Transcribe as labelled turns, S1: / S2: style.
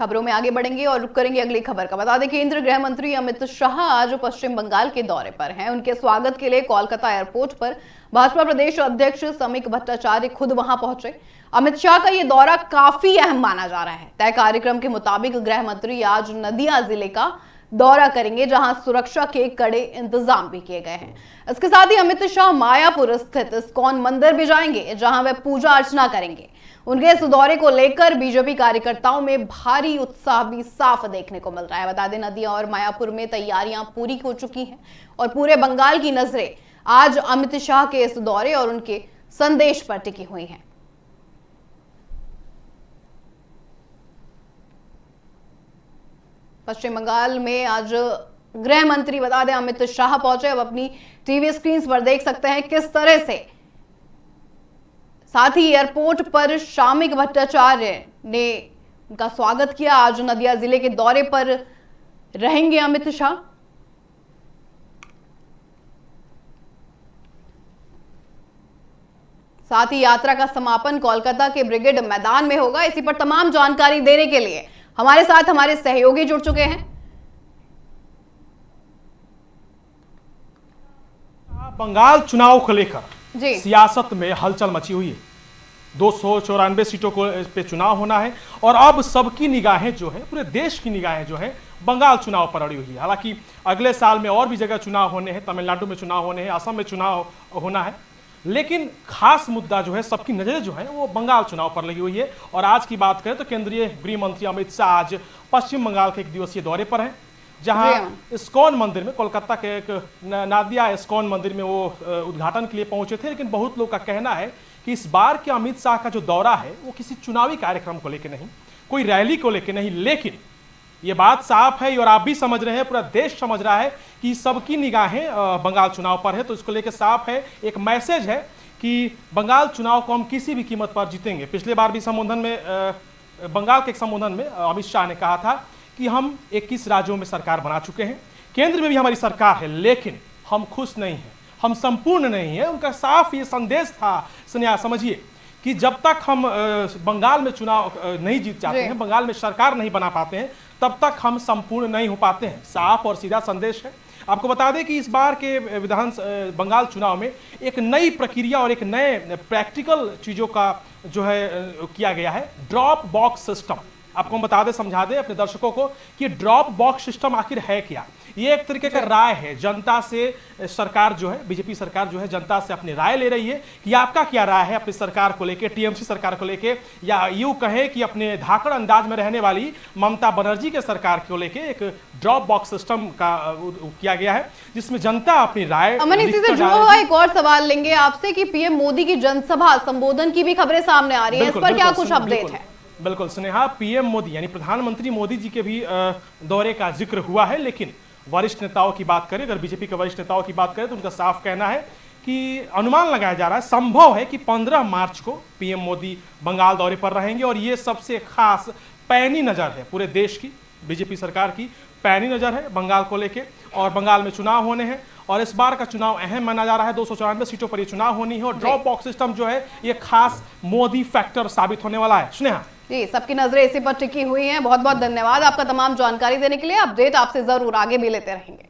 S1: खबरों में आगे बढ़ेंगे और रुक करेंगे अगली खबर का। बता दें केंद्रीय गृह मंत्री अमित शाह आज पश्चिम बंगाल के दौरे पर हैं। उनके स्वागत के लिए कोलकाता एयरपोर्ट पर भाजपा प्रदेश अध्यक्ष समीक भट्टाचार्य खुद वहां पहुंचे। अमित शाह का यह दौरा काफी अहम माना जा रहा है। तय कार्यक्रम के मुताबिक गृह मंत्री आज नदिया जिले का दौरा करेंगे, जहां सुरक्षा के कड़े इंतजाम भी किए गए हैं। इसके साथ ही अमित शाह मायापुर स्थित इस्कॉन मंदिर भी जाएंगे, जहां वे पूजा अर्चना करेंगे। उनके इस दौरे को लेकर बीजेपी कार्यकर्ताओं में भारी उत्साह भी साफ देखने को मिल रहा है। बता दें नदिया और मायापुर में तैयारियां पूरी हो चुकी हैं और पूरे बंगाल की नजरें आज अमित शाह के इस दौरे और उनके संदेश पर टिकी हुई हैं। पश्चिम बंगाल में आज गृह मंत्री बता दें अमित शाह पहुंचे। अब अपनी टीवी स्क्रीन पर देख सकते हैं किस तरह से साथ ही एयरपोर्ट पर समीक भट्टाचार्य ने उनका स्वागत किया। आज नदिया जिले के दौरे पर रहेंगे अमित शाह। साथ ही यात्रा का समापन कोलकाता के ब्रिगेड मैदान में होगा। इसी पर तमाम जानकारी देने के लिए हमारे साथ हमारे सहयोगी जुड़ चुके हैं।
S2: बंगाल चुनाव को लेकर
S1: जी
S2: सियासत में हलचल मची हुई है। 294 सीटों को पे चुनाव होना है और अब सबकी निगाहें जो है, पूरे देश की निगाहें जो है बंगाल चुनाव पर अड़ी हुई है। हालांकि अगले साल में और भी जगह चुनाव होने हैं, तमिलनाडु में चुनाव होने हैं, असम में चुनाव होना है, लेकिन खास मुद्दा जो है, सबकी नजरें जो है वो बंगाल चुनाव पर लगी हुई है। और आज की बात करें तो केंद्रीय गृह मंत्री अमित शाह आज पश्चिम बंगाल के 1 दिवसीय दौरे पर हैं, जहां इस्कॉन मंदिर में, कोलकाता के एक नादिया इस्कॉन मंदिर में वो उद्घाटन के लिए पहुंचे थे। लेकिन बहुत लोग का कहना है कि इस बार के अमित शाह का जो दौरा है वो किसी चुनावी कार्यक्रम को लेकर नहीं, कोई रैली को लेकर नहीं, लेकिन ये बात साफ है और आप भी समझ रहे हैं, पूरा देश समझ रहा है कि सबकी निगाहें बंगाल चुनाव पर है। तो इसको लेकर साफ है, एक मैसेज है कि बंगाल चुनाव को हम किसी भी कीमत पर जीतेंगे। पिछले बार भी संबोधन में, बंगाल के एक संबोधन में अमित शाह ने कहा था कि हम 21 राज्यों में सरकार बना चुके हैं, केंद्र में भी हमारी सरकार है, लेकिन हम खुश नहीं हैं, हम संपूर्ण नहीं है। उनका साफ ये संदेश था। समझिए कि जब तक हम बंगाल में चुनाव नहीं जीत जाते हैं, बंगाल में सरकार नहीं बना पाते हैं, तब तक हम संपूर्ण नहीं हो पाते हैं। साफ और सीधा संदेश है। आपको बता दें कि इस बार के बंगाल चुनाव में एक नई प्रक्रिया और एक नए प्रैक्टिकल चीजों का जो है किया गया है, ड्रॉप बॉक्स सिस्टम। आपको हम बता दें, समझा दें अपने दर्शकों को कि ड्रॉप बॉक्स सिस्टम आखिर है क्या। ये एक तरीके का राय है, जनता से सरकार जो है, बीजेपी सरकार जो है जनता से अपनी राय ले रही है कि आपका क्या राय है अपनी सरकार को लेके, टीएमसी सरकार को लेके, या यूं कहें कि अपने धाकड़ अंदाज में रहने वाली ममता बनर्जी के सरकार को लेके एक ड्रॉप बॉक्स सिस्टम का किया गया है, जिसमें जनता अपनी राय।
S1: अमन, इसी से जुड़ा हुआ एक और सवाल लेंगे आपसे कि पीएम मोदी की जनसभा संबोधन की भी खबरें सामने आ रही है, इस पर क्या कुछ अपडेट है?
S2: बिल्कुल स्नेहा, पीएम मोदी यानी प्रधानमंत्री मोदी जी के भी दौरे का जिक्र हुआ है, लेकिन वरिष्ठ नेताओं की बात करें, अगर बीजेपी के वरिष्ठ नेताओं की बात करें तो उनका साफ कहना है कि अनुमान लगाया जा रहा है, संभव है कि 15 मार्च को पीएम मोदी बंगाल दौरे पर रहेंगे। और ये सबसे खास पैनी नजर है पूरे देश की, बीजेपी सरकार की पैनी नजर है बंगाल को लेके। और बंगाल में चुनाव होने हैं और इस बार का चुनाव अहम माना जा रहा है। 294 सीटों पर ये चुनाव होनी है और ड्रॉप बॉक्स सिस्टम जो है ये खास मोदी फैक्टर साबित होने वाला है। स्नेहा
S1: जी, सबकी नजरें इसी पर टिकी हुई हैं। बहुत बहुत धन्यवाद आपका तमाम जानकारी देने के लिए। अपडेट आपसे जरूर आगे भी लेते रहेंगे।